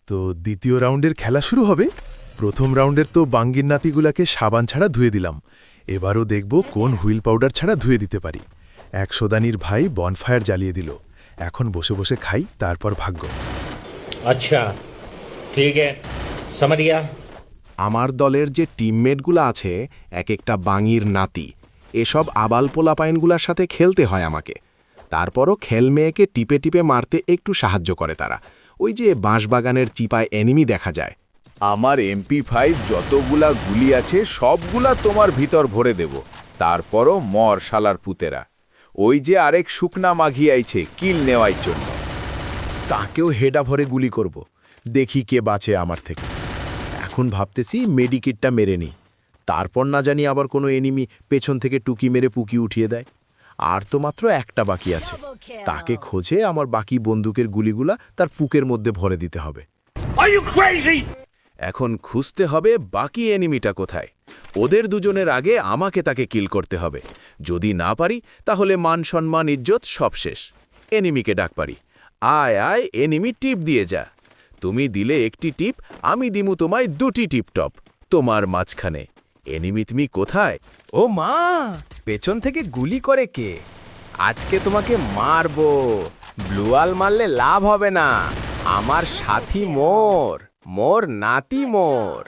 তো দ্বিতীয় রাউন্ডের খেলা শুরু হবে। প্রথম রাউন্ডের তো বাঙ্গির নাতিগুলাকে সাবান ছাড়া ধুয়ে দিলাম। এবারও দেখব কোন হুইল পাউডার ছাড়া ধুয়ে দিতে পারি। 100 দানির ভাই বনফায়ার জ্বালিয়ে দিল। এখন বসে বসে খাই, তারপর ভাগ্য। अच्छा ठीक है समझ गया। আমার দলের যে টিমমেটগুলো আছে এক একটা বাঙির নাতি, এসব আবাল পোলাপাইনগুলোর সাথে খেলতে হয় আমাকে। তারপরও খেলমেয়েকে টিপে টিপে মারতে একটু সাহায্য করে তারা। ওই যে বাঁশবাগানের চিপায় এনিমি দেখা যায়। আমার MP5 যতগুলা গুলি আছে সবগুলা তোমার ভিতর ভরে দেব, তারপরও মর শালার পুতেরা। ওই যে আরেক শুকনা মাঘি আইছে কিল নেওয়ার জন্য। তাকেও হেডা ভরে গুলি করব, দেখি কে বাঁচে আমার থেকে। এখন ভাবতেছি মেডিকিটটা মেরে নিই, তারপর না জানি আবার কোনো এনিমি পেছন থেকে টুকি মেরে পুকি উঠিয়ে দেয়। আর তো মাত্র একটা বাকি আছে, তাকে খোঁজে আমার বাকি বন্দুকের গুলিগুলা তার পুকের মধ্যে ভরে দিতে হবে। এখন খুঁজতে হবে বাকি এনিমিটা কোথায়। ওদের দুজনের আগে আমাকে তাকে কিল করতে হবে। যদি না পারি তাহলে মান সম্মান ইজ্জত সব শেষ। এনিমিকে ডাক পারি, আয় আয় এনিমি টিপ দিয়ে যা। তুমি দিলে একটি টিপ, আমি দিমু তোমায় 2টি টিপটপ। তোমার মাঝখানে এনিমি তুমি কোথায়? ও মা, পেছন থেকে গুলি করে কে? আজকে তোমাকে মারবো। ব্লুয়াল মারলে লাভ হবে না, আমার সাথী মোর, মোর নাতি মোর।